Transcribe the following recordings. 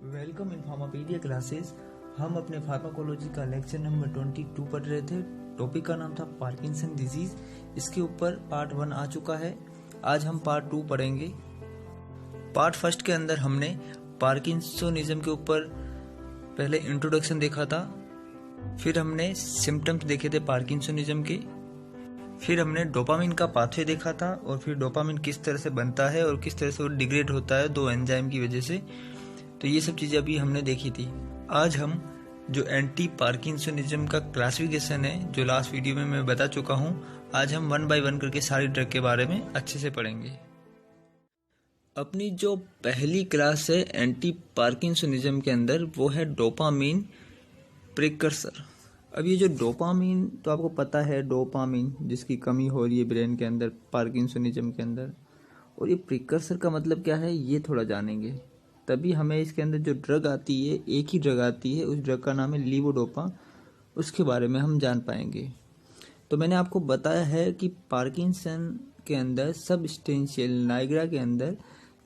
Welcome in फार्मापीडिया classes. हम अपने pharmacology का लेक्चर नंबर 22 पढ़ रहे थे। टॉपिक का नाम था पार्किंसन डिजीज। इसके ऊपर पार्ट 1 आ चुका है। आज हम पार्ट 2 पढ़ेंगे। पार्ट फर्स्ट के अंदर हमने पार्किंसोनिज्म के ऊपर पहले इंट्रोडक्शन देखा था, फिर हमने सिम्टम्स देखे थे पार्किंसोनिज्म के, फिर हमने डोपामिन का पाथवे देखा था और फिर डोपामिन किस तरह से बनता है और किस तरह से वो डिग्रेड होता है दो एंजाइम की वजह से। तो ये सब चीज़ें अभी हमने देखी थी। आज हम जो एंटी पार्किंसोनिज्म का क्लासिफिकेशन है, जो लास्ट वीडियो में मैं बता चुका हूँ, आज हम 1 बाय 1 करके सारी ड्रग के बारे में अच्छे से पढ़ेंगे। अपनी जो पहली क्लास है एंटी पार्किंसोनिज्म के अंदर, वो है डोपामिन प्रिकर्सर। अब ये जो डोपामिन, तो आपको पता है डोपामिन जिसकी कमी हो रही है ब्रेन के अंदर पार्किंसोनिज्म के अंदर, और ये प्रिकर्सर का मतलब क्या है ये थोड़ा जानेंगे। तभी हमें इसके अंदर जो ड्रग आती है, एक ही ड्रग आती है, उस ड्रग का नाम है लीवोडोपा, उसके बारे में हम जान पाएंगे। तो मैंने आपको बताया है कि पार्किंसन के अंदर सबस्टेंशियल नाइग्रा के अंदर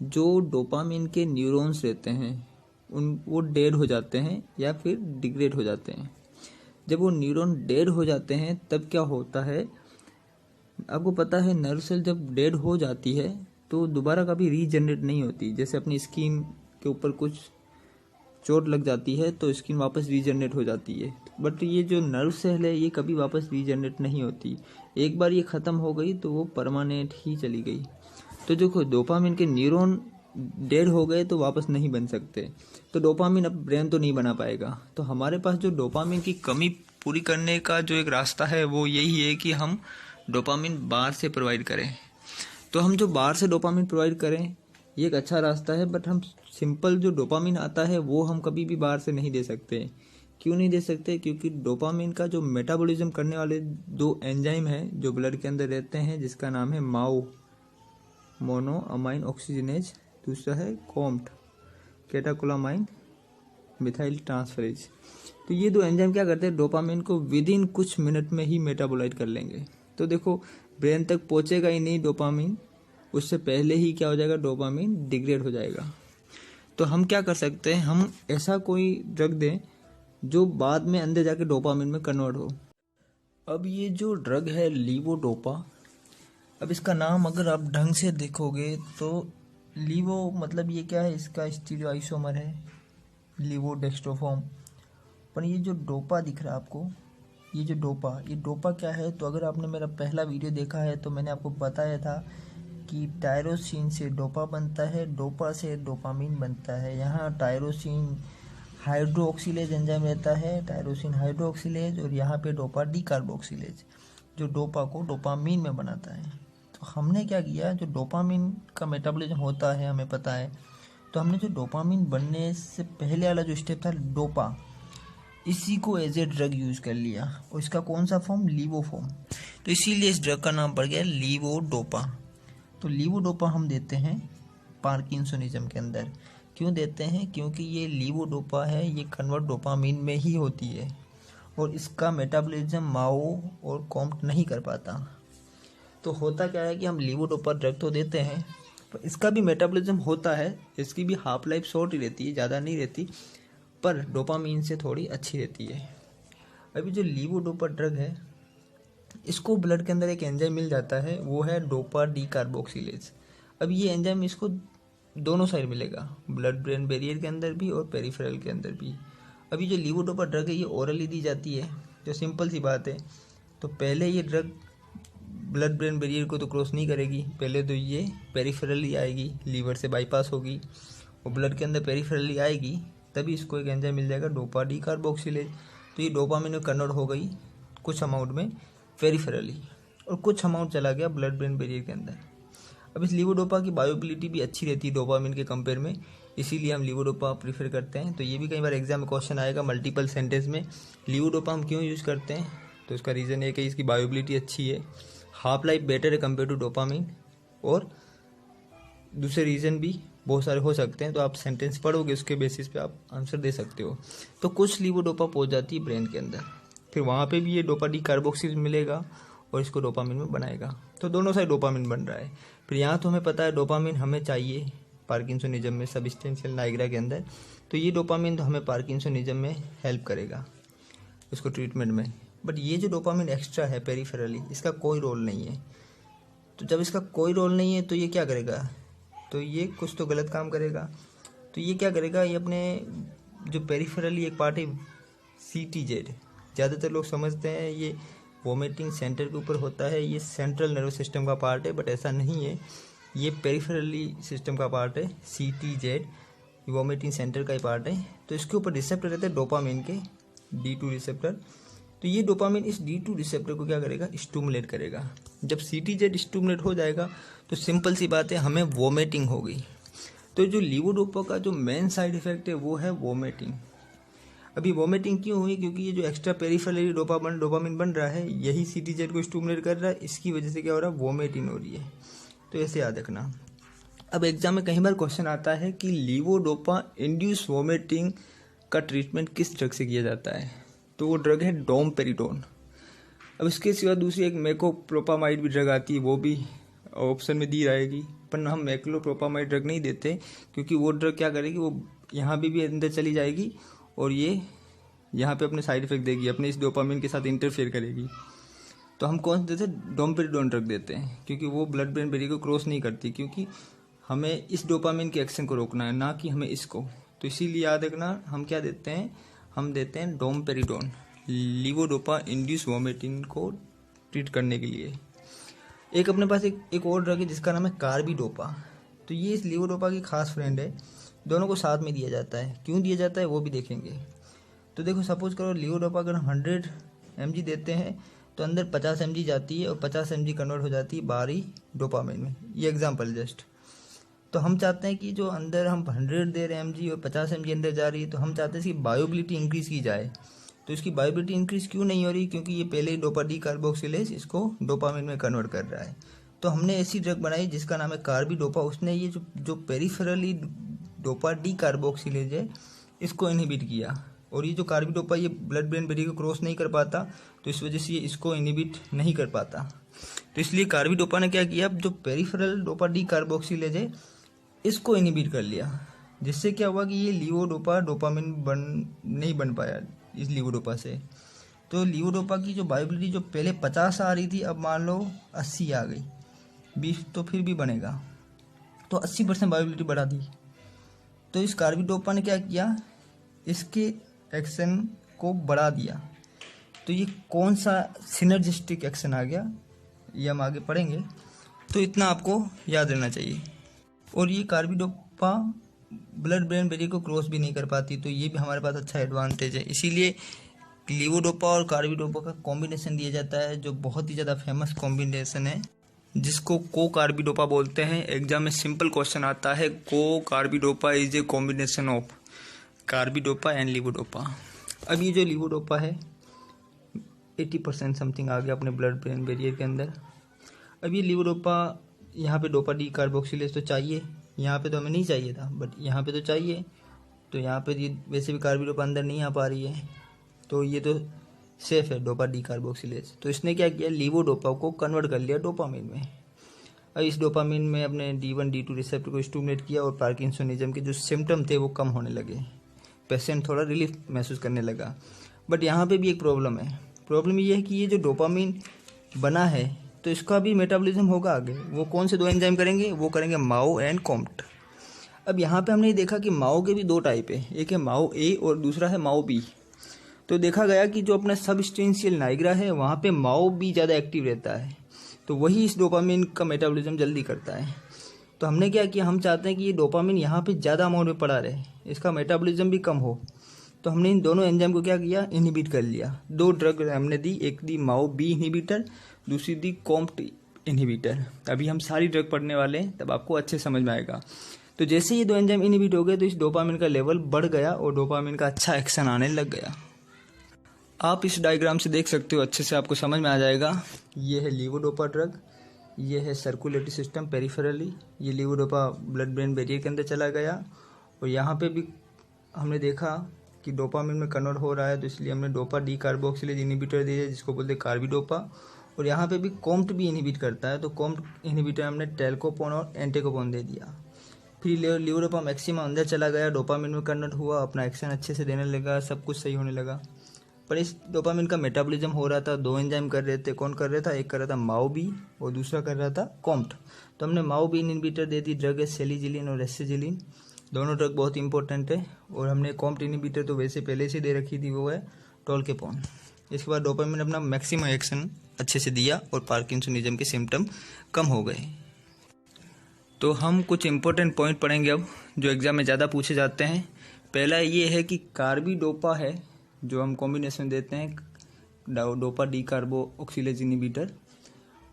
जो डोपामिन के न्यूरॉन्स रहते हैं वो डेड हो जाते हैं या फिर डिग्रेड हो जाते हैं। जब वो न्यूरॉन डेड हो जाते हैं तब क्या होता है, आपको पता है नर्व सेल जब डेड हो जाती है तो दोबारा कभी रीजनरेट नहीं होती। जैसे अपनी स्किन के ऊपर कुछ चोट लग जाती है तो स्किन वापस रीजनरेट हो जाती है, बट ये जो नर्व सेल है ये कभी वापस रीजनरेट नहीं होती। एक बार ये ख़त्म हो गई तो वो परमानेंट ही चली गई। तो देखो डोपामिन के न्यूरॉन डेड हो गए तो वापस नहीं बन सकते, तो डोपामिन अब ब्रेन तो नहीं बना पाएगा। तो हमारे पास जो डोपामिन की कमी पूरी करने का जो एक रास्ता है वो यही है कि हम डोपामिन बाहर से प्रोवाइड करें। तो हम जो बाहर से डोपामिन प्रोवाइड करें ये एक अच्छा रास्ता है, बट हम सिंपल जो डोपामिन आता है वो हम कभी भी बाहर से नहीं दे सकते। क्यों नहीं दे सकते? क्योंकि डोपामिन का जो मेटाबॉलिज्म करने वाले दो एंजाइम हैं जो ब्लड के अंदर रहते हैं, जिसका नाम है माओ मोनो अमाइन ऑक्सीजनेज, दूसरा है कॉम्ट कैटाकोलामाइन मिथाइल ट्रांसफरेज। तो ये दो एंजाइम क्या करते हैं, डोपामिन को विद इन कुछ मिनट में ही मेटाबोलाइट कर लेंगे। तो देखो ब्रेन तक पहुंचेगा ही नहीं डोपामिन, उससे पहले ही क्या हो जाएगा, डोपामिन डिग्रेड हो जाएगा। तो हम क्या कर सकते हैं, हम ऐसा कोई ड्रग दें जो बाद में अंदर जाके डोपामिन में कन्वर्ट हो। अब ये जो ड्रग है लीवोडोपा, अब इसका नाम अगर आप ढंग से देखोगे तो लीवो मतलब ये क्या है, इसका स्टीरियोआइसोमर है लीवोडेक्स्ट्रोफॉर्म। पर ये जो डोपा दिख रहा है आपको, ये जो ये डोपा क्या है, तो अगर आपने मेरा पहला वीडियो देखा है तो मैंने आपको बताया था कि टायरोसिन से डोपा बनता है, डोपा से डोपामिन बनता है। यहाँ टायरोसिन हाइड्रोक्सिलेज एंजाइम रहता है, टायरोसिन हाइड्रोक्सिलेज, और यहाँ पे डोपा डी कार्बोक्सिलेज जो डोपा को डोपामिन में बनाता है। तो हमने क्या किया, जो डोपामिन का मेटाबॉलिज्म होता है हमें पता है, तो हमने जो डोपामिन बनने से पहले वाला जो स्टेप था डोपा, इसी को एज ए ड्रग यूज कर लिया, और इसका कौन सा फॉर्म, लीवो फॉर्म। तो इसीलिए इस ड्रग का नाम पड़ गया लीवोडोपा। तो लीवोडोपा हम देते हैं पार्किंसोनिज्म के अंदर। क्यों देते हैं? क्योंकि ये लीवोडोपा है, ये कन्वर्ट डोपामिन में ही होती है और इसका मेटाबॉलिज्म माओ और कॉम्ट नहीं कर पाता। तो होता क्या है कि हम लीवोडोपा ड्रग तो देते हैं पर इसका भी मेटाबॉलिज्म होता है, इसकी भी हाफ लाइफ शॉर्ट ही रहती है, ज़्यादा नहीं रहती, पर डोपामिन से थोड़ी अच्छी रहती है। अभी जो लीवोडोपा ड्रग है इसको ब्लड के अंदर एक एंजाइम मिल जाता है, वो है डोपा डी कार्बोक्सिलेज। अब ये एंजाइम इसको दोनों साइड मिलेगा, ब्लड ब्रेन बैरियर के अंदर भी और पेरिफेरल के अंदर भी। अभी जो लीवोडोपा ड्रग है ये ओरली दी जाती है, जो सिंपल सी बात है। तो पहले ये ड्रग ब्लड ब्रेन बैरियर को तो क्रॉस नहीं करेगी, पहले तो ये पेरिफेरली आएगी, लीवर से बाईपास होगी और ब्लड के अंदर पेरिफेरली आएगी, तभी इसको एक एंजाइम मिल जाएगा डोपा डी कार्बोक्सिलेज। तो ये डोपामिन में कन्वर्ट हो गई कुछ अमाउंट में पेरिफेरली, और कुछ अमाउंट चला गया ब्लड ब्रेन बैरियर के अंदर। अब इस लीवोडोपा की बायोबिलिटी भी अच्छी रहती है डोपामिन के कंपेयर में, इसीलिए हम लीवोडोपा प्रीफर करते हैं। तो ये भी कई बार एग्जाम में क्वेश्चन आएगा मल्टीपल सेंटेंस में, लीवोडोपा हम क्यों यूज़ करते हैं, तो इसका रीज़न है कि इसकी बायोबिलिटी अच्छी है, हाफ लाइफ बेटर है कम्पेयर टू डोपामिन, और दूसरे रीज़न भी बहुत सारे हो सकते हैं। तो आप सेंटेंस पढ़ोगे उसके बेसिस पे आप आंसर दे सकते हो। तो कुछ लीवोडोपा पहुँच जाती है ब्रेन के अंदर, फिर वहाँ पे भी ये डोपा डी कार्बोक्सिल मिलेगा और इसको डोपामिन में बनाएगा। तो दोनों साइड डोपामिन बन रहा है। फिर यहाँ तो हमें पता है डोपामिन हमें चाहिए पार्किंसोनिज्म में, सबस्टेंशियल नाइग्रा के अंदर। तो ये डोपामिन तो हमें पार्किंसोनिज्म में हेल्प करेगा उसको ट्रीटमेंट में। बट ये जो डोपामिन एक्स्ट्रा है पेरिफेरली, इसका कोई रोल नहीं है। तो जब इसका कोई रोल नहीं है तो ये क्या करेगा, तो ये कुछ तो गलत काम करेगा। तो ये क्या करेगा, ये अपने जो पेरिफेरली एक पार्ट है CTZ, ज़्यादातर लोग समझते हैं ये वोमिटिंग सेंटर के ऊपर होता है, ये सेंट्रल नर्वस सिस्टम का पार्ट है, बट ऐसा नहीं है। ये पेरिफेरली सिस्टम का पार्ट है CTZ, वोमिटिंग सेंटर का ही पार्ट है। तो इसके ऊपर रिसेप्टर रहते हैं डोपामिन के, D2 रिसेप्टर। तो ये डोपामिन इस D2 रिसेप्टर को क्या करेगा, स्टिमुलेट करेगा। जब CTZ स्टिमुलेट हो जाएगा तो सिंपल सी बात है, हमें वोमिटिंग होगी। तो जो लीवोडोपा का जो मेन साइड इफेक्ट है वो है वोमिटिंग। अभी वोमिटिंग क्यों हुई, क्योंकि ये जो एक्स्ट्रा पेरिफेरली डोपामिन बन रहा है, यही CTZ को स्टिमुलेट कर रहा है, इसकी वजह से क्या हो रहा है, वोमिटिंग हो रही है। तो ऐसे याद रखना। अब एग्जाम में कई बार क्वेश्चन आता है कि लीवोडोपा इंड्यूस वोमिटिंग का ट्रीटमेंट किस ड्रग से किया जाता है। तो वो ड्रग है डोमपेरिडोन। अब इसके सिवा दूसरी एक मेकोप्रोपामाइड भी ड्रग आती है, वो भी ऑप्शन में दी रहेगी, पर हम मेक्लोप्रोपामाइड ड्रग नहीं देते, क्योंकि वो ड्रग क्या करेगी, वो यहाँ भी अंदर चली जाएगी और ये यहाँ पे अपने साइड इफेक्ट देगी, अपने इस डोपामिन के साथ इंटरफेयर करेगी। तो हम कौन से देते हैं, डोमपेरिडोन ड्रग देते हैं, क्योंकि वो ब्लड ब्रेन बैरियर को क्रॉस नहीं करती, क्योंकि हमें इस डोपामिन के एक्शन को रोकना है, ना कि हमें इसको। तो इसीलिए याद रखना, हम क्या देते हैं, हम देते हैं डोमपेरिडोन, लीवोडोपा इंड्यूस वोमिटिंग को ट्रीट करने के लिए। एक अपने पास एक और ड्रग है जिसका नाम है कार्बिडोपा। तो ये इस लीवोडोपा की खास फ्रेंड है, दोनों को साथ में दिया जाता है। क्यों दिया जाता है वो भी देखेंगे। तो देखो, सपोज करो लीवोडोपा अगर 100 mg देते हैं तो अंदर 50 mg जाती है और 50 mg कन्वर्ट हो जाती है बाहरी डोपामिन में। ये एग्जाम्पल जस्ट। तो हम चाहते हैं कि जो अंदर हम 100 दे रहे हैं mg और 50 mg अंदर जा रही है, तो हम चाहते हैं इसकी बायोबिलिटी इंक्रीज की जाए। तो इसकी बायोबिलिटी इंक्रीज क्यों नहीं हो रही, क्योंकि ये पहले ही डोपा डी कार्बोक्सिलेज इसको डोपामिन में कन्वर्ट कर रहा है। तो हमने ऐसी ड्रग बनाई जिसका नाम है कार्बिडोपा। उसने ये जो पेरिफेरली डोपा डी कार्बोक्सिलेज है इसको इनहिबिट किया, और ये जो कार्बिडोपा ये ब्लड ब्रेन बैरियर को क्रॉस नहीं कर पाता, तो इस वजह से ये इसको इनहिबिट नहीं कर पाता। तो इसलिए कार्बिडोपा ने क्या किया, जो पेरिफेरल डोपा डी कार्बोक्सिलेज है इसको इनहिबिट कर लिया, जिससे क्या हुआ कि ये लीवोडोपा डोपामिन नहीं बन पाया इस लीवोडोपा से। तो लीवोडोपा की जो बायोबिलिटी जो पहले 50 आ रही थी, अब मान लो 80 आ गई, 20 तो फिर भी बनेगा, तो 80% बायोबिलिटी बढ़ा दी। तो इस कार्बिडोपा ने क्या किया, इसके एक्शन को बढ़ा दिया। तो ये कौन सा सिनर्जिस्टिक एक्शन आ गया, ये हम आगे पढ़ेंगे। तो इतना आपको याद रहना चाहिए। और ये कार्बिडोपा ब्लड ब्रेन बैरियर को क्रॉस भी नहीं कर पाती, तो ये भी हमारे पास अच्छा एडवांटेज है। इसीलिए लीवोडोपा और कार्बिडोपा का कॉम्बिनेशन दिया जाता है, जो बहुत ही ज़्यादा फेमस कॉम्बिनेशन है, जिसको को कार्बिडोपा बोलते हैं। एग्जाम में सिंपल क्वेश्चन आता है, को carbidopa is a combination of carbidopa and levodopa. अब ये जो लीवोडोपा है 80% समथिंग आ गया अपने ब्लड ब्रेन बैरियर के अंदर। अब ये लीवोडोपा यहाँ पे डोपा डी कार्बोक्सिलेज तो चाहिए, यहाँ पे तो हमें नहीं चाहिए था, बट यहाँ पे तो चाहिए। तो यहाँ पे ये वैसे भी कार्बिडोपा अंदर नहीं आ पा रही है, तो ये तो सेफ है डोपा डी कार्बोक्सिलेज। तो इसने क्या किया, लीवोडोपा को कन्वर्ट कर लिया डोपामिन में। अब इस डोपामिन में अपने D1 D2 रिसेप्टर को स्टिमुलेट किया और पार्किंसोनिज्म के जो सिम्टम थे वो कम होने लगे, पेशेंट थोड़ा रिलीफ महसूस करने लगा। बट यहाँ पे भी एक प्रॉब्लम है। प्रॉब्लम ये है कि ये जो डोपामिन बना है तो इसका भी मेटाबॉलिज्म होगा आगे। वो कौन से 2 एंजाइम करेंगे, वो करेंगे माओ एंड कॉम्ट। अब यहाँ पे हमने देखा कि माओ के भी 2 टाइप है, एक है माओ ए और दूसरा है माओ बी। तो देखा गया कि जो अपना सबस्टेंशियल नाइग्रा है वहाँ पे माओ बी ज़्यादा एक्टिव रहता है, तो वही इस डोपामिन का मेटाबॉलिज्म जल्दी करता है। तो हमने क्या किया, हम चाहते हैं कि ये डोपामिन यहाँ पे ज़्यादा अमाउंट में पड़ा रहे, इसका मेटाबॉलिज्म भी कम हो। तो हमने इन दोनों एंजाइम को क्या किया, इनहिबिट कर लिया। 2 ड्रग हमने दी, एक दी माओ बी इनहिबिटर, दूसरी दी कॉम्ट इनहिबिटर। अभी हम सारी ड्रग पढ़ने वाले हैं, तब आपको अच्छे समझ में आएगा। तो जैसे ये 2 एंजाइम इनहिबिट हो गए तो इस डोपामिन का लेवल बढ़ गया और डोपामिन का अच्छा एक्शन आने लग गया। आप इस डायग्राम से देख सकते हो, अच्छे से आपको समझ में आ जाएगा। ये है लीवोडोपा ड्रग, ये है सर्कुलेटरी सिस्टम पेरिफेरली, ये लीवोडोपा ब्लड ब्रेन बैरियर के अंदर चला गया, और यहाँ पे भी हमने देखा कि डोपामिन में कन्वर्ट हो रहा है, तो इसलिए हमने डोपा डी कार्बोक्सिलेज इनहिबिटर दिया जिसको बोलते हैं कार्बिडोपा। और यहाँ पे भी कॉम्ट भी इनहिबिट करता है, तो कॉम्ट इनहिबिटर हमने टेल्कोपोन और एंटेकोपोन दे दिया। फिर लीवोडोपा मैक्सिमा अंदर चला गया, डोपामिन में कन्वर्ट हुआ, अपना एक्शन अच्छे से देने लगा, सब कुछ सही होने लगा। पर इस डोपामिन का मेटाबॉलिज्म हो रहा था, 2 एंजाइम कर रहे थे। कौन कर रहा था? एक कर रहा था माओबी और दूसरा कर रहा था कॉम्ट। तो हमने माओबी इनहिबिटर दे दी, ड्रग है सेलिजिलिन और एसिजिलिन, दोनों ड्रग बहुत इंपॉर्टेंट है। और हमने कॉम्ट इनहिबिटर तो वैसे पहले से दे रखी थी, वो है टोल्केपोन। इसके बाद डोपामिन अपना मैक्सिमम एक्शन अच्छे से दिया और पार्किंसनिज्म के सिम्टम कम हो गए। तो हम कुछ इंपॉर्टेंट पॉइंट पढ़ेंगे अब, जो एग्जाम में ज़्यादा पूछे जाते हैं। पहला ये है कि कार्बिडोपा है जो हम कॉम्बिनेशन देते हैं, dopa decarboxylase inhibitor,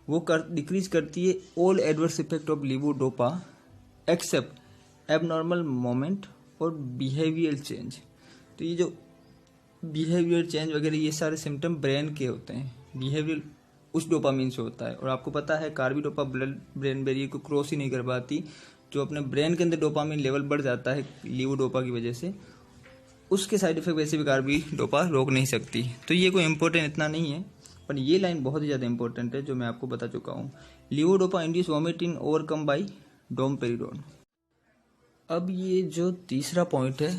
वो डिक्रीज करती है all adverse effect of levodopa except abnormal moment और बिहेवियर चेंज। तो ये जो बिहेवियर चेंज वगैरह ये सारे सिम्टम ब्रेन के होते हैं, बिहेवियर उस डोपामिन से होता है। और आपको पता है कार्बिडोपा ब्लड ब्रेन बैरियर को क्रॉस ही नहीं कर पाती, जो अपने ब्रेन के अंदर डोपामिन लेवल बढ़ जाता है लीवोडोपा की वजह से, उसके साइड इफेक्ट वैसे भी कार्बिडोपा रोक नहीं सकती। तो ये कोई इंपॉर्टेंट इतना नहीं है, पर ये लाइन बहुत ही ज़्यादा इंपॉर्टेंट है जो मैं आपको बता चुका हूँ। Levodopa induce vomiting overcome by domperidone. अब ये जो तीसरा पॉइंट है,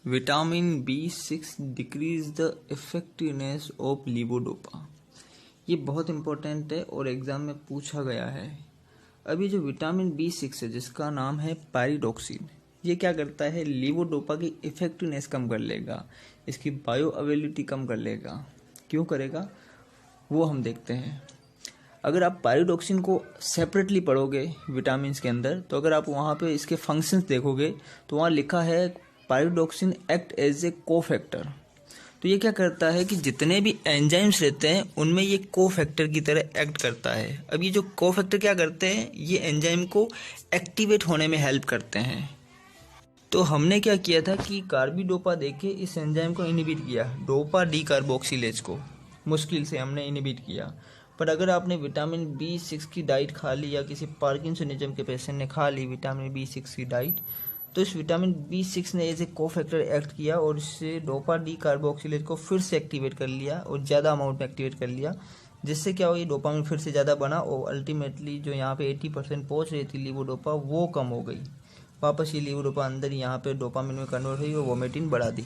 vitamin B6 decrease the effectiveness of levodopa, ये बहुत इंपॉर्टेंट है और एग्जाम में पूछा गया है। अभी जो विटामिन B6 है जिसका नाम है पायरिडोक्सिन, ये क्या करता है? लीवोडोपा की इफेक्टिवनेस कम कर लेगा, इसकी बायो अवेलेबिलिटी कम कर लेगा। क्यों करेगा वो हम देखते हैं। अगर आप पायरिडोक्सिन को सेपरेटली पढ़ोगे विटामिन के अंदर, तो अगर आप वहाँ पे इसके फंक्शंस देखोगे तो वहाँ लिखा है pyridoxine act as a cofactor. तो ये क्या करता है कि जितने भी एंजाइम्स रहते हैं उनमें ये कोफैक्टर की तरह एक्ट करता है। अब ये जो कोफैक्टर क्या करते हैं, ये एंजाइम को एक्टिवेट होने में हेल्प करते हैं। तो हमने क्या किया था कि कार्बिडोपा देके इस एंजाइम को इनहिबिट किया, डोपा डी कार्बोक्सिलेज को मुश्किल से हमने इनहिबिट किया। पर अगर आपने विटामिन B6 की डाइट खा ली या किसी पार्किंसनिज्म के पेशेंट ने खा ली विटामिन B6 की डाइट, तो इस विटामिन B6 ने एज ए कोफैक्टर एक्ट किया और इससे डोपा डी कार्बोक्सिलेज को फिर से एक्टिवेट कर लिया और ज़्यादा अमाउंट में एक्टिवेट कर लिया, जिससे क्या हो, ये डोपामिन फिर से ज़्यादा बना और अल्टीमेटली जो यहाँ पे 80% पहुँच रही थी लीवोडोपा वो कम हो गई। वापस ये लीवोडोपा अंदर यहाँ पे डोपामिन में कन्वर्ट हुई और वोमिटिंग बढ़ा दी।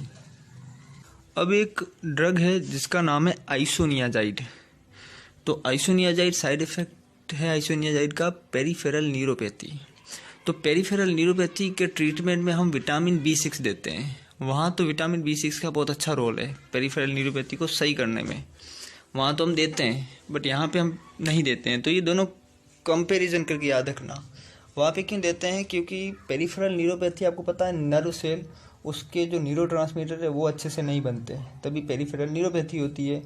अब एक ड्रग है जिसका नाम है आइसोनियाजाइड। तो आइसोनियाजाइड साइड इफेक्ट है आइसोनियाजाइड का पेरिफेरल न्यूरोपैथी। तो पेरिफेरल न्यूरोपैथी के ट्रीटमेंट में हम विटामिन B6 देते हैं। वहाँ तो विटामिन B6 का बहुत अच्छा रोल है पेरिफेरल न्यूरोपैथी को सही करने में, वहाँ तो हम देते हैं, बट यहाँ पे हम नहीं देते हैं। तो ये दोनों कंपैरिजन करके याद रखना। वहाँ पे क्यों देते हैं? क्योंकि पेरिफेरल न्यूरोपैथी आपको पता है नर्व सेल उसके जो न्यूरोट्रांसमीटर है वो अच्छे से नहीं बनते, तभी पेरिफेरल न्यूरोपैथी होती है।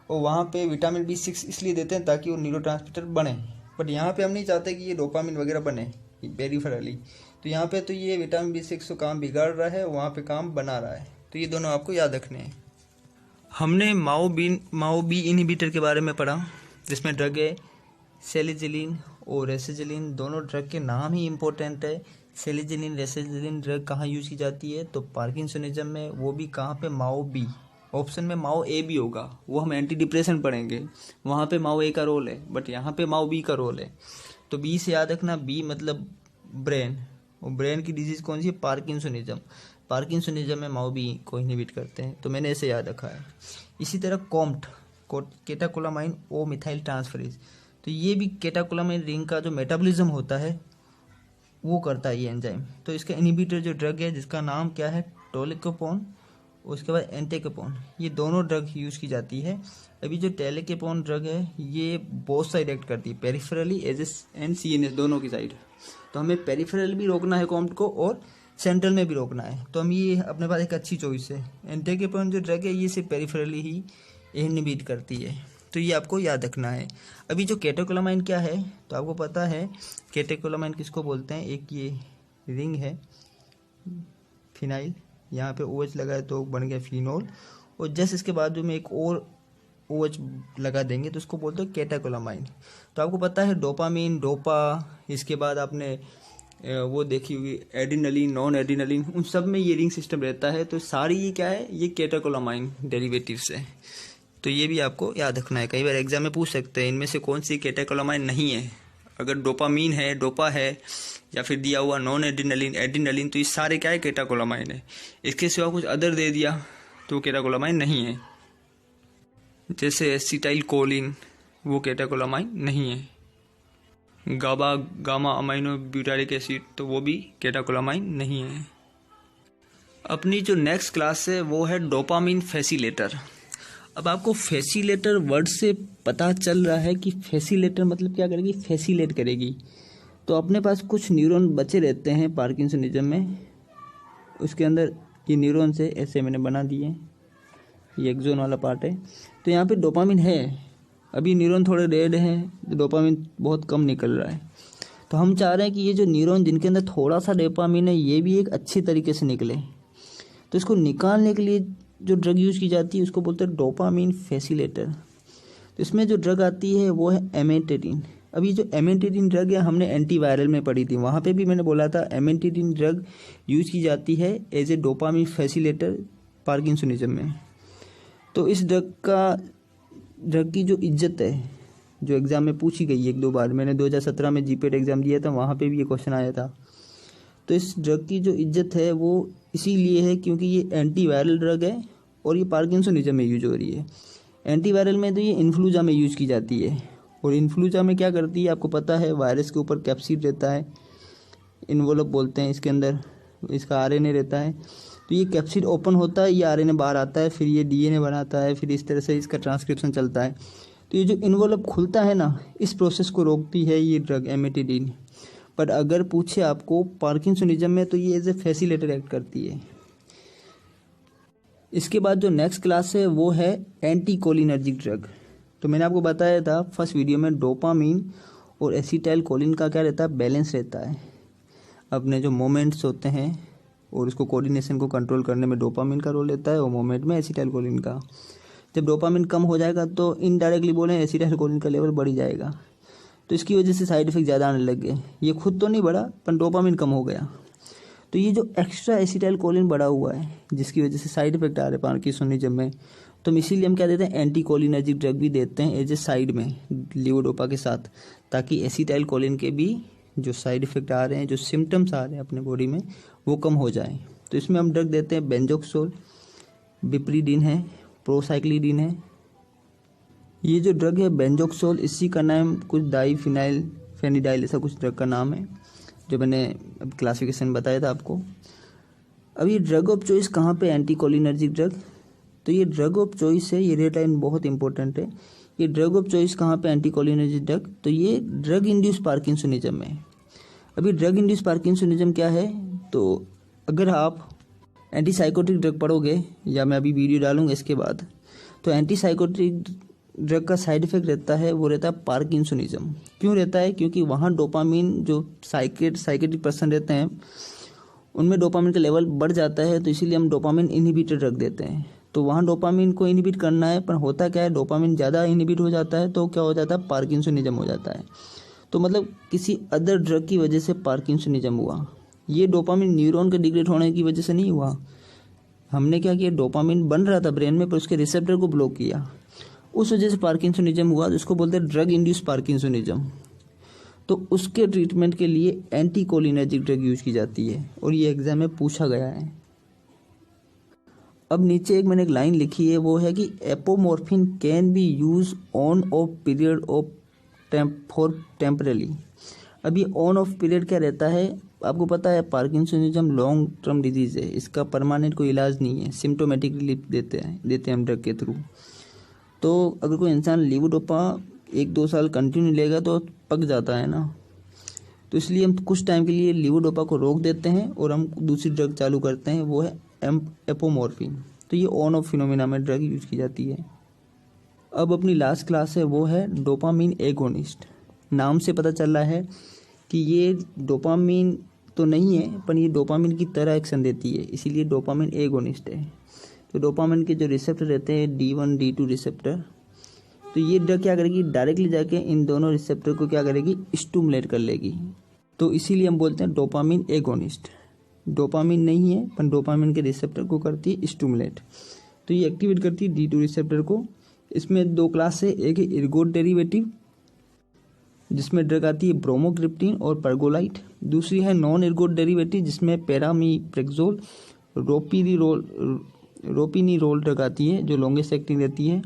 और वहाँ पे विटामिन B6 इसलिए देते हैं ताकि वो न्यूरोट्रांसमीटर बने, बट यहाँ पे हम नहीं चाहते कि ये डोपामिन वगैरह बने पेरिफेरली। तो यहाँ पे तो ये विटामिन B6 तो काम बिगाड़ रहा है, वहाँ पे काम बना रहा है। तो ये दोनों आपको याद रखने हैं। हमने माओबी इनहिबिटर के बारे में पढ़ा, जिसमें ड्रग है सेलिजिलिन और रेसिजिलिन। दोनों ड्रग के नाम ही इम्पोर्टेंट है। सेलिजिलिन रेसिजिलिन ड्रग कहाँ यूज की जाती है? तो पार्किंसनिज्म में, वो भी कहाँ पे? माओबी। ऑप्शन में माओ ए भी होगा, वो हम एंटी डिप्रेशन पढ़ेंगे, वहाँ पे माओ ए का रोल है, बट यहाँ पे माओ बी का रोल है। तो बी से याद रखना, बी मतलब ब्रेन, और ब्रेन की डिजीज कौन सी है? पार्किंसनिज्म। पार्किंसनिज्म में माओ बी को इनहिबिट करते हैं, तो मैंने ऐसे याद रखा है। इसी तरह कॉम्ट केटाकोलामाइन ओ मिथाइल ट्रांसफरेज, तो ये भी केटाकोलामाइन रिंग का जो मेटाबॉलिज्म होता है वो करता है ये एंजाइम। तो इसका इनहिबिटर जो ड्रग है जिसका नाम क्या है? टोलिकोपोन, उसके बाद एंटेकेपोन, ये दोनों ड्रग यूज की जाती है। अभी जो टेलेकेपोन ड्रग है ये बोथ साइड एक्ट करती है, पेरिफेरली एज एंड CNS दोनों की साइड। तो हमें पेरिफेरल भी रोकना है कॉम्ट को और सेंट्रल में भी रोकना है, तो हम ये अपने पास एक अच्छी चॉइस है। एंटेकेपोन जो ड्रग है ये सिर्फ पेरिफेरली ही इनहिबिट करती है, तो ये आपको याद रखना है। अभी जो केटाकोलामाइन क्या है, तो आपको पता है केटाकोलामाइन किसको बोलते हैं? एक ये रिंग है फिनाइल, यहाँ पे OH लगा है तो बन गया फिनोल, और जस्ट इसके बाद जो में एक और OH लगा देंगे तो उसको बोलते हैं केटाकोलामाइन। तो आपको पता है डोपामिन, डोपा, इसके बाद आपने वो देखी हुई एडिनलिन, नॉन एडिनलिन, उन सब में ये रिंग सिस्टम रहता है। तो सारी ये क्या है? ये केटाकोलामाइन डेरिवेटिव्स है। तो ये भी आपको याद रखना है, कई बार एग्जाम में पूछ सकते हैं इनमें से कौन सी केटाकोलामाइन नहीं है। अगर डोपामीन है, डोपा है, या फिर दिया हुआ नॉन एड्रीनलिन, एड्रीनलिन, तो ये सारे क्या है, कैटाकोलामाइन है। इसके सिवा कुछ अदर दे दिया तो कैटाकोलामाइन नहीं है। जैसे एसिटाइल कोलिन, वो कैटाकोलामाइन नहीं है। गाबा गामा अमाइनो ब्यूटारिक एसिड, तो वो भी कैटाकोलामाइन नहीं है। अपनी जो नेक्स्ट क्लास है वो है डोपामिन फैसिलेटर। अब आपको फैसिलेटर वर्ड से पता चल रहा है कि फैसिलेटर मतलब क्या करेगी, फैसिलेट करेगी। तो अपने पास कुछ न्यूरॉन बचे रहते हैं पार्किंसनिज्म में, उसके अंदर ये न्यूरॉन्स है, ऐसे मैंने बना दिए, ये एक्सोन वाला पार्ट है। तो यहाँ पे डोपामिन है, अभी न्यूरॉन थोड़े डेड हैं, तो डोपामिन बहुत कम निकल रहा है। तो हम चाह रहे हैं कि ये जो न्यूरॉन जिनके अंदर थोड़ा सा डोपामिन है, ये भी एक अच्छी तरीके से निकले। तो इसको निकालने के लिए जो ड्रग यूज़ की जाती है उसको बोलते हैं डोपामिन फैसिलेटर। तो इसमें जो ड्रग आती है वो है एमेंटेडिन। अब ये जो एमेंटेडिन ड्रग है हमने एंटीवायरल में पढ़ी थी, वहाँ पे भी मैंने बोला था एमेंटेडिन ड्रग यूज़ की जाती है as a dopamine facilitator parkinsonism में। तो इस ड्रग की जो इज्जत है, जो एग्ज़ाम में पूछी गई एक दो बार, मैंने 2017 में जीपेट एग्ज़ाम दिया था, वहाँ पे भी ये क्वेश्चन आया था। तो इस ड्रग की जो इज्जत है वो इसीलिए है क्योंकि ये एंटीवायरल ड्रग है और ये पार्किंसनिज्म में यूज हो रही है। एंटीवायरल में तो ये इन्फ्लूजा में यूज की जाती है, और इन्फ्लूजा में क्या करती है आपको पता है, वायरस के ऊपर कैप्सिड रहता है, इन्वोलप बोलते हैं, इसके अंदर इसका आरएनए रहता है। तो ये कैप्सिड ओपन होता है, ये आरएनए बाहर आता है, फिर ये डीएनए बनाता है, फिर इस तरह से इसका ट्रांसक्रिप्शन चलता है। तो ये जो इन्वोलप खुलता है ना, इस प्रोसेस को रोकती है ये ड्रग एमेंटेडिन। पर अगर पूछे आपको पार्किंसनिज्म में, तो ये एज ए फैसिलेटर एक्ट करती है। इसके बाद जो नेक्स्ट क्लास है वो है एंटीकोलिनर्जिक ड्रग। तो मैंने आपको बताया था फर्स्ट वीडियो में, डोपामिन और एसिटाइल कोलिन का क्या रहता है, बैलेंस रहता है। अपने जो मोमेंट्स होते हैं और उसको कोऑर्डिनेशन को कंट्रोल करने में डोपामिन का रोल रहता है, और मोमेंट में एसिटाइल कोलिन का। जब डोपामिन कम हो जाएगा तो इनडायरेक्टली बोलें एसिटाइल कोलिन का लेवल बढ़ जाएगा, तो इसकी वजह से साइड इफेक्ट ज़्यादा आने लग गए। ये खुद तो नहीं बढ़ा पर डोपामिन कम हो गया, तो ये जो एक्स्ट्रा एसिटाइल कोलिन बढ़ा हुआ है जिसकी वजह से साइड इफेक्ट आ रहे हैं पार्किंसनिज्म में, तो इसीलिए हम क्या देते हैं, एंटीकोलिनर्जिक ड्रग भी देते हैं एज ए साइड में लीवोडोपा के साथ, ताकि एसिटाइल कोलिन के भी जो साइड इफेक्ट आ रहे हैं, जो सिम्टम्स आ रहे हैं अपने बॉडी में, वो कम हो जाएं। तो इसमें हम ड्रग देते हैं बेंजोक्सोल, बिप्रीडिन है, प्रोसाइक्लिडिन है। ये जो ड्रग है बेंजोक्सोल, इसी का नाम कुछ डाइफिनाइल फेनिडाइल ऐसा कुछ ड्रग का नाम है, जो मैंने अब क्लासिफिकेशन बताया था आपको। अब ये ड्रग ऑफ चॉइस कहाँ पे, एंटीकोलिनर्जिक ड्रग। तो ये ड्रग ऑफ चॉइस है, ये रेड लाइन बहुत इंपॉर्टेंट है। ये ड्रग ऑफ चॉइस कहाँ पे, एंटीकोलिनर्जिक ड्रग, तो ये ड्रग इंड्यूस पार्किंसनिज्म है। अभी ड्रग इंड्यूस पार्किंसनिज्म क्या है, तो अगर आप एंटीसाइकोटिक ड्रग पढ़ोगे, या मैं अभी वीडियो डालूंगा इसके बाद, तो एंटीसाइकोटिक ड्रग का साइड इफेक्ट रहता है वो रहता है पार्किंसनिज्म। क्यों रहता है, क्योंकि वहाँ डोपामिन जो साइकेट्रिक पर्सन रहते हैं उनमें डोपामिन का लेवल बढ़ जाता है, तो इसीलिए हम डोपामिन इनहिबिटर ड्रग देते हैं। तो वहाँ डोपामिन को इनहिबिट करना है, पर होता क्या है, डोपामिन ज़्यादा इनहिबिट हो जाता है तो क्या हो जाता है, पार्किंसनिज्म हो जाता है। तो मतलब किसी अदर ड्रग की वजह से पार्किंसनिज्म हुआ, ये डोपामिन न्यूरॉन के डिग्रेड होने की वजह से नहीं हुआ। हमने क्या किया, डोपामिन बन रहा था ब्रेन में पर उसके रिसेप्टर को ब्लॉक किया, उस वजह से पार्किंसनिज्म हुआ, जिसको बोलते हैं ड्रग इंड्यूस पार्किंसनिज्म। तो उसके ट्रीटमेंट के लिए एंटीकोलिनर्जिक ड्रग यूज की जाती है, और ये एग्जाम में पूछा गया है। अब नीचे मैंने एक लाइन लिखी है, वो है कि apomorphine can be use on off period off for temporarily. अब ये ऑन ऑफ पीरियड क्या रहता है, आपको पता है पार्किंसनिज्म लॉन्ग टर्म डिजीज है, इसका परमानेंट कोई इलाज नहीं है, सिम्टोमेटिक रिलीफ देते हैं हम ड्रग के थ्रू। तो अगर कोई इंसान लीवोडोपा 1-2 साल कंटिन्यू लेगा तो पक जाता है ना, तो इसलिए हम कुछ टाइम के लिए लीवोडोपा को रोक देते हैं और हम दूसरी ड्रग चालू करते हैं, वो है एपोमॉर्फिन। तो ये ऑन ऑफ फिनोमिना में ड्रग यूज की जाती है। अब अपनी लास्ट क्लास है वो है डोपामिन एगोनिस्ट। नाम से पता चल रहा है कि ये डोपामिन तो नहीं है, पर ये डोपामिन की तरह एक्शन देती है, इसीलिए डोपामिन एगोनिस्ट है। तो डोपामिन के जो रिसेप्टर रहते हैं D1 D2 रिसेप्टर, तो ये ड्रग क्या करेगी, डायरेक्टली जाके इन दोनों रिसेप्टर को क्या करेगी, स्टिमुलेट कर लेगी। तो इसीलिए हम बोलते हैं डोपामिन एगोनिस्ट। डोपामिन नहीं है पर डोपामिन के रिसेप्टर को करती है स्टिमुलेट, तो ये एक्टिवेट करती है D2 रिसेप्टर को। इसमें 2 क्लास है, एक है एर्गोट डेरिवेटिव जिसमें ड्रग आती है ब्रोमोक्रिप्टिन और परगोलाइट। दूसरी है नॉन एर्गोट डेरिवेटिव जिसमें पैरामीप्रेक्सोल, रोपिनिरोल ड्रग आती है जो लॉन्गेस्ट एक्टिंग रहती है।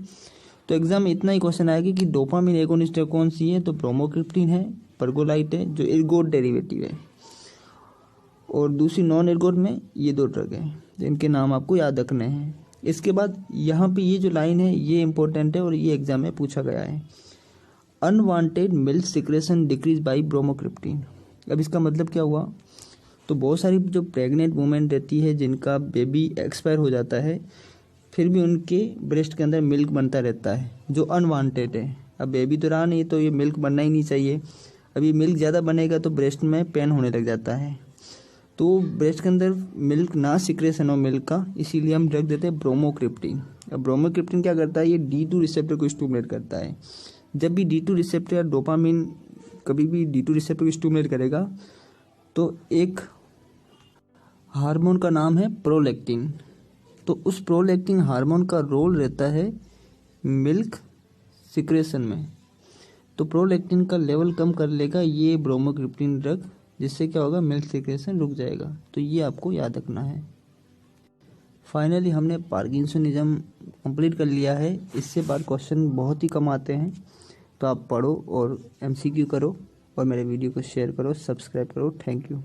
तो एग्जाम में इतना ही क्वेश्चन आएगा कि डोपामिन एगोनिस्ट कौन सी है, तो ब्रोमोक्रिप्टिन है, परगोलाइट है जो एर्गोट डेरिवेटिव है, और दूसरी नॉन एर्गोट में ये 2 ड्रग हैं जिनके नाम आपको याद रखने हैं। इसके बाद यहाँ पे ये जो लाइन है ये इंपॉर्टेंट है और ये एग्जाम में पूछा गया है, unwanted milk secretion decrease by bromocriptine. अब इसका मतलब क्या हुआ, तो बहुत सारी जो प्रेग्नेंट वुमेन रहती है जिनका बेबी एक्सपायर हो जाता है, फिर भी उनके ब्रेस्ट के अंदर मिल्क बनता रहता है जो अनवांटेड है। अब बेबी तो रहा नहीं तो ये मिल्क बनना ही नहीं चाहिए। अब ये मिल्क ज़्यादा बनेगा तो ब्रेस्ट में पेन होने लग जाता है, तो ब्रेस्ट के अंदर मिल्क ना सिक्रेशन हो मिल्क का, इसीलिए हम ड्रग देते हैं ब्रोमोक्रिप्टिन। अब ब्रोमोक्रिप्टिन क्या करता है, ये D2 रिसेप्टर को स्टिमुलेट करता है। जब भी D2 रिसेप्टर या डोपामिन कभी भी D2 रिसेप्टर को स्टिमुलेट करेगा तो एक हार्मोन का नाम है प्रोलैक्टिन, तो उस प्रोलैक्टिन हार्मोन का रोल रहता है मिल्क सिक्रेशन में। तो प्रोलैक्टिन का लेवल कम कर लेगा ये ब्रोमोक्रिप्टिन ड्रग, जिससे क्या होगा, मिल्क सिक्रेशन रुक जाएगा। तो ये आपको याद रखना है। फाइनली हमने पार्किंसनिज्म कंप्लीट कर लिया है। इससे बाद क्वेश्चन बहुत ही कम आते हैं, तो आप पढ़ो और MCQ करो और मेरे वीडियो को शेयर करो, सब्सक्राइब करो। Thank you.